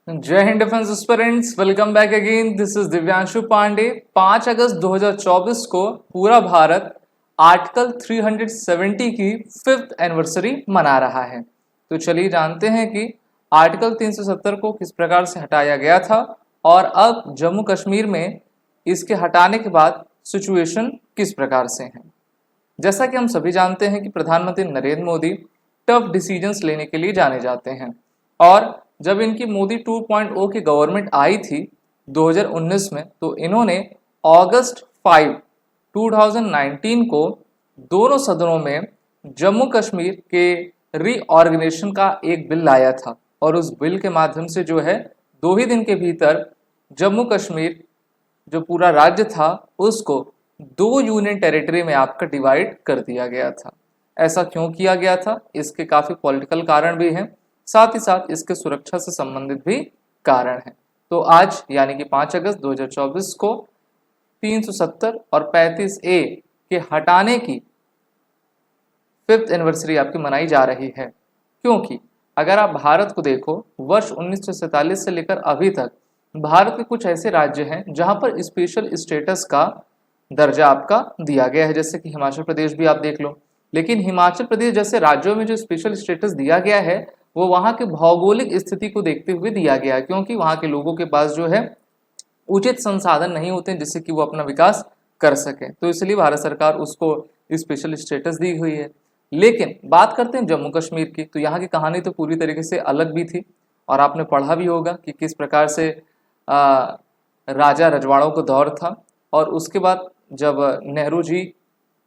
जय हिंद defence aspirants, welcome back again. This is Divyanshu Pandey. 5 अगस्त 2024 को पूरा भारत आर्टिकल 370 की 5th एनिवर्सरी मना रहा है। तो चलिए जानते हैं कि आर्टिकल 370 को किस प्रकार से हटाया गया था और अब जम्मू कश्मीर में इसके हटाने के बाद सिचुएशन किस प्रकार से है। जैसा कि हम सभी जानते हैं कि प्रधानमंत्री नरेंद्र मोदी टफ डिसीजंस लेने के लिए जाने जाते हैं और जब इनकी मोदी 2.0 की गवर्नमेंट आई थी 2019 में, तो इन्होंने अगस्त 5, 2019 को दोनों सदनों में जम्मू कश्मीर के रीऑर्गेनाइजेशन का एक बिल लाया था और उस बिल के माध्यम से जो है 2 ही दिन के भीतर जम्मू कश्मीर जो पूरा राज्य था उसको 2 यूनियन टेरिटरी में आपका डिवाइड कर दिया गया था। ऐसा क्यों किया गया था, इसके काफ़ी पॉलिटिकल कारण भी हैं, साथ ही साथ इसके सुरक्षा से संबंधित भी कारण हैं। तो आज यानी कि 5 अगस्त 2024 को 370 और 35A के हटाने की 5th एनिवर्सरी आपकी मनाई जा रही है, क्योंकि अगर आप भारत को देखो, वर्ष 1947 से लेकर अभी तक भारत के कुछ ऐसे राज्य हैं जहां पर स्पेशल स्टेटस का दर्जा आपका दिया गया है, जैसे कि हिमाचल प्रदेश भी आप देख लो। लेकिन हिमाचल प्रदेश जैसे राज्यों में जो स्पेशल स्टेटस दिया गया है वो वहाँ के भौगोलिक स्थिति को देखते हुए दिया गया है, क्योंकि वहाँ के लोगों के पास जो है उचित संसाधन नहीं होते हैं जिससे कि वो अपना विकास कर सकें, तो इसलिए भारत सरकार उसको स्पेशल स्टेटस दी हुई है। लेकिन बात करते हैं जम्मू कश्मीर की, तो यहाँ की कहानी तो पूरी तरीके से अलग भी थी और आपने पढ़ा भी होगा कि किस प्रकार से राजा रजवाड़ों का दौर था और उसके बाद जब नेहरू जी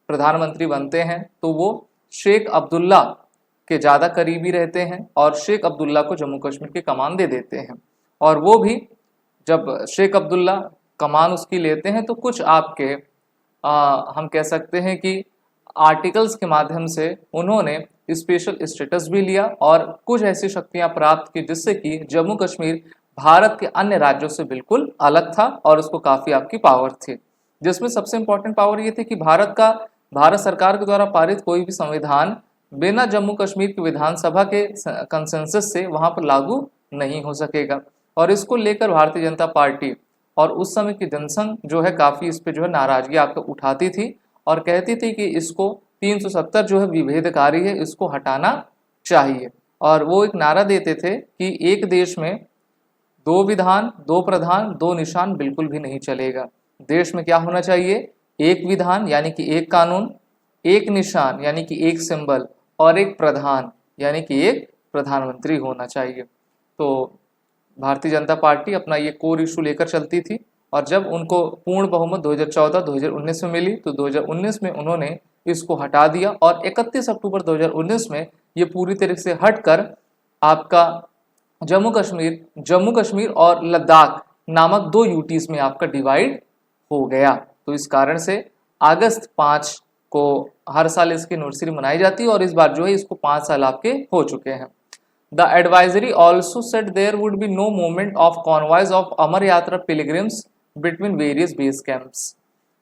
प्रधानमंत्री बनते हैं तो वो शेख अब्दुल्ला के ज़्यादा करीबी रहते हैं और शेख अब्दुल्ला को जम्मू कश्मीर की कमान दे देते हैं। और वो भी जब शेख अब्दुल्ला कमान उसकी लेते हैं तो कुछ आपके हम कह सकते हैं कि आर्टिकल्स के माध्यम से उन्होंने स्पेशल स्टेटस भी लिया और कुछ ऐसी शक्तियां प्राप्त की जिससे कि जम्मू कश्मीर भारत के अन्य राज्यों से बिल्कुल अलग था और उसको काफ़ी आपकी पावर थी, जिसमें सबसे इंपॉर्टेंट पावर ये थी कि भारत सरकार के द्वारा पारित कोई भी संविधान बिना जम्मू कश्मीर की विधानसभा के कंसेंसस से वहां पर लागू नहीं हो सकेगा। और इसको लेकर भारतीय जनता पार्टी और उस समय की जनसंघ जो है काफ़ी इस पर जो है नाराजगी आपको उठाती थी और कहती थी कि इसको 370 जो है विभेदकारी है, इसको हटाना चाहिए। और वो एक नारा देते थे कि एक देश में 2 विधान 2 प्रधान 2 निशान बिल्कुल भी नहीं चलेगा। देश में क्या होना चाहिए, एक विधान यानी कि एक कानून, एक निशान यानी कि एक सिंबल और एक प्रधान यानी कि एक प्रधानमंत्री होना चाहिए। तो भारतीय जनता पार्टी अपना ये कोर इशू लेकर चलती थी और जब उनको पूर्ण बहुमत 2014-2019 में मिली तो 2019 में उन्होंने इसको हटा दिया और 31 अक्टूबर 2019 में ये पूरी तरीके से हटकर आपका जम्मू कश्मीर और लद्दाख नामक 2 यूटीज में आपका डिवाइड हो गया। तो इस कारण से अगस्त 5 को हर साल इसकी एनिवर्सरी मनाई जाती है और इस बार जो है इसको 5 साल आपके हो चुके हैं। The advisory also said there would be no movement of convoys of Amar Yatra pilgrims between various base camps.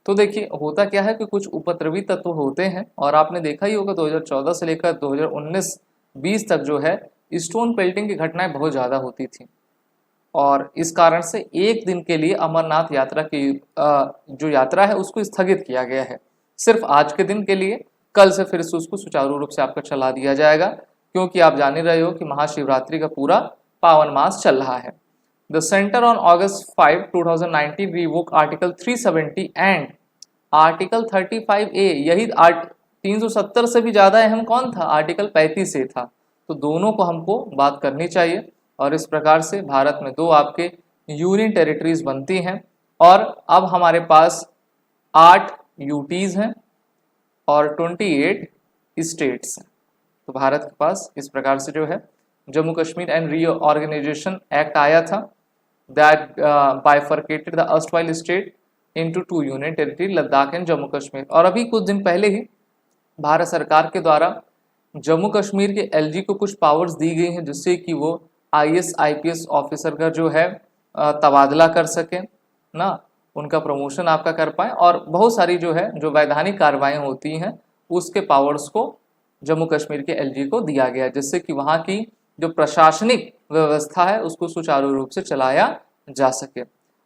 तो देखिए होता क्या है कि कुछ उपद्रवी तत्व होते हैं और आपने देखा ही होगा 2014 से लेकर 2019-20 तक जो है स्टोन पेल्टिंग की घटनाएं बहुत ज़्यादा होती थी और इस कारण से एक दिन के लिए अमरनाथ यात्रा की जो यात्रा है उसको स्थगित किया गया है, सिर्फ आज के दिन के लिए। कल से फिर से उसको सुचारू रूप से आपका चला दिया जाएगा, क्योंकि आप जान ही रहे हो कि महाशिवरात्रि का पूरा पावन मास चल रहा है। The centre on August 5, 2019 revoke article 370 and article 35A। यही 370 से भी ज़्यादा अहम कौन था, आर्टिकल 35A था। तो दोनों को हमको बात करनी चाहिए और इस प्रकार से भारत में 2 आपके यूनियन टेरिटरीज बनती हैं और अब हमारे पास 8 यूटीज हैं और 28 स्टेट्स हैं। तो भारत के पास इस प्रकार से जो है Jammu Kashmir and reorganisation act आया था that bifurcated the erstwhile state into 2 union territory Ladakh and Jammu Kashmir. और अभी कुछ दिन पहले ही भारत सरकार के द्वारा जम्मू कश्मीर के एलजी को कुछ पावर्स दी गई हैं जिससे कि वो आईएएस आईपीएस ऑफिसर का जो है तबादला कर सकें ना, उनका प्रमोशन आपका कर पाएँ और बहुत सारी जो है जो वैधानिक कार्रवाई होती हैं उसके पावर्स को जम्मू कश्मीर के एलजी को दिया गया, जिससे कि वहाँ की जो प्रशासनिक व्यवस्था है उसको सुचारू रूप से चलाया जा सके।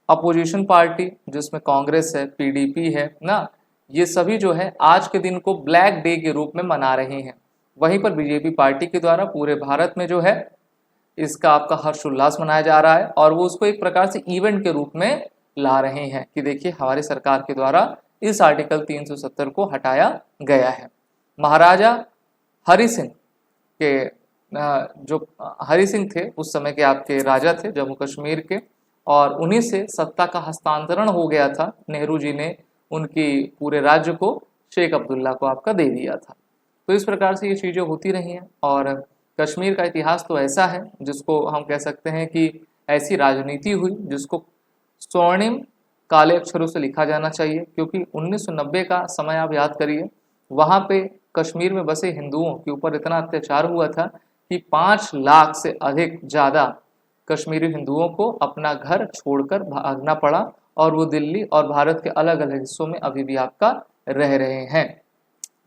अपोजिशन पार्टी जिसमें कांग्रेस है, पीडीपी है ना, ये सभी जो है आज के दिन को ब्लैक डे के रूप में मना रहे हैं। वहीं पर बीजेपी पार्टी के द्वारा पूरे भारत में जो है इसका आपका हर्षोल्लास मनाया जा रहा है और वो उसको एक प्रकार से इवेंट के रूप में ला रहे हैं कि देखिए हमारी सरकार के द्वारा इस आर्टिकल 370 को हटाया गया है। महाराजा हरि सिंह के जो हरि सिंह थे उस समय के आपके राजा थे जम्मू कश्मीर के, और उन्हीं से सत्ता का हस्तांतरण हो गया था। नेहरू जी ने उनकी पूरे राज्य को शेख अब्दुल्ला को आपका दे दिया था। तो इस प्रकार से ये चीज़ें होती रही हैं और कश्मीर का इतिहास तो ऐसा है जिसको हम कह सकते हैं कि ऐसी राजनीति हुई जिसको स्वर्णिम काले अक्षरों से लिखा जाना चाहिए, क्योंकि 1990 का समय आप याद करिए, वहाँ पे कश्मीर में बसे हिंदुओं के ऊपर इतना अत्याचार हुआ था कि 5 लाख से अधिक ज़्यादा कश्मीरी हिंदुओं को अपना घर छोड़कर भागना पड़ा और वो दिल्ली और भारत के अलग अलग हिस्सों में अभी भी आपका रह रहे हैं।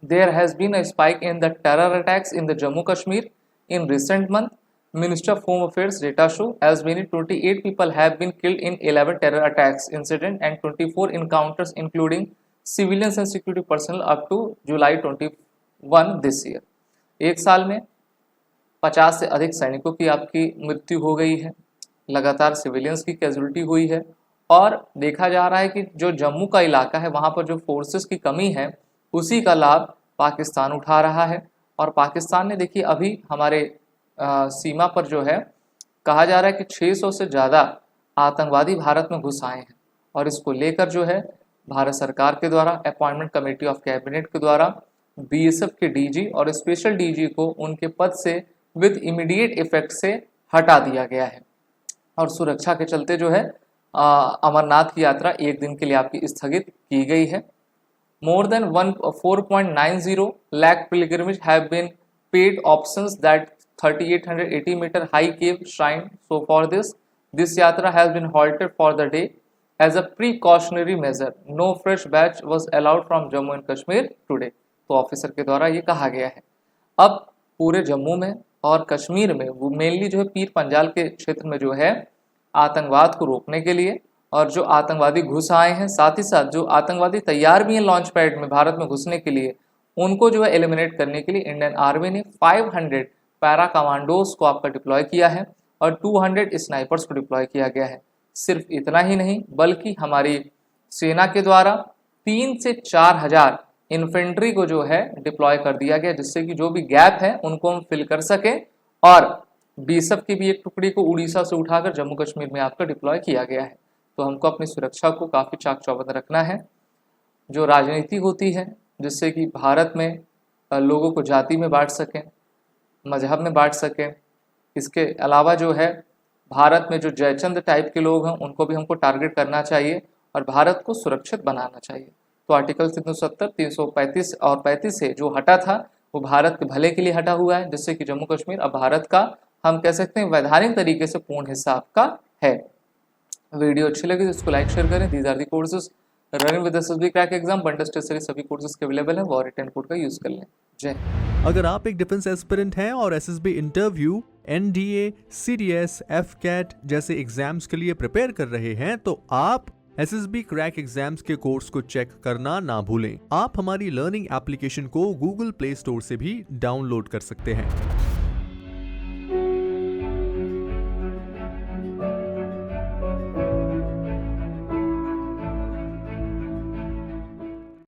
There has been a spike in the terror attacks in the Jammu Kashmir in recent months. Minister of Home Affairs data show as many 28 people have been killed in 11 terror attacks incident and 24 encounters including civilians and security personnel up to July 21 this year. एक साल में 50 से अधिक सैनिकों की आपकी मृत्यु हो गई है, लगातार सिविलियंस की कैजुअलिटी हुई है और देखा जा रहा है कि जो जम्मू का इलाका है वहाँ पर जो फोर्सेस की कमी है उसी का लाभ पाकिस्तान उठा रहा है। और पाकिस्तान ने देखिए अभी हमारे सीमा पर जो है कहा जा रहा है कि 600 से ज़्यादा आतंकवादी भारत में घुस आए हैं और इसको लेकर जो है भारत सरकार के द्वारा अपॉइंटमेंट कमेटी ऑफ कैबिनेट के द्वारा बीएसएफ के डीजी और स्पेशल डीजी को उनके पद से विद इमीडिएट इफेक्ट से हटा दिया गया है और सुरक्षा के चलते जो है अमरनाथ की यात्रा एक दिन के लिए आपकी स्थगित की गई है। More than 4.90 lakh pilgrims have been paid options that 3,880 meter high cave shrine. So for this yatra has been halted for the day as a precautionary measure. No fresh batch was allowed from Jammu and Kashmir today. तो officer के द्वारा ये कहा गया है। अब पूरे जम्मू में और कश्मीर में वो मेनली जो है पीर पंजाल के क्षेत्र में जो है आतंकवाद को रोकने के लिए और जो आतंकवादी घुस आए हैं, साथ ही साथ जो आतंकवादी तैयार भी हैं लॉन्च पैड में भारत में घुसने के लिए, उनको जो है एलिमिनेट करने के लिए इंडियन आर्मी ने 500 पैरा कमांडोज को आपका डिप्लॉय किया है और 200 स्नाइपर्स को डिप्लॉय किया गया है। सिर्फ इतना ही नहीं बल्कि हमारी सेना के द्वारा 3 से 4 हज़ार इन्फेंट्री को जो है डिप्लॉय कर दिया गया, जिससे कि जो भी गैप है उनको हम फिल कर सकें। और बीएसएफ की भी एक टुकड़ी को उड़ीसा से उठाकर जम्मू कश्मीर में आपका डिप्लॉय किया गया है। तो हमको अपनी सुरक्षा को काफ़ी चाक चौबंद रखना है। जो राजनीति होती है जिससे कि भारत में लोगों को जाति में बांट सकें, मजहब में बांट सकें, इसके अलावा जो है भारत में जो जयचंद टाइप के लोग हैं उनको भी हमको टारगेट करना चाहिए और भारत को सुरक्षित बनाना चाहिए। तो आर्टिकल 370, 335 और 35 से जो हटा था वो भारत के भले के लिए हटा हुआ है, जिससे कि जम्मू कश्मीर अब भारत का हम कह सकते हैं वैधानिक तरीके से पूर्ण हिस्सा आपका है। वीडियो अच्छी लगी तो इसको लाइक शेयर करें। These are the courses running with SSB crack exam, bundle test series सभी कोर्सेज के अवेलेबल हैं, वो रिटर्न कोड का यूज कर लें। जय। अगर आप एक डिफेंस एस्पिरेंट हैं और SSB interview, NDA, CDS, AFCAT जैसे एग्जाम्स के लिए प्रिपेयर कर रहे हैं तो आप एसएसबी क्रैक एग्जाम्स के कोर्स को चेक करना ना भूलें। आप हमारी लर्निंग एप्लीकेशन को गूगल प्ले स्टोर से भी डाउनलोड कर सकते हैं।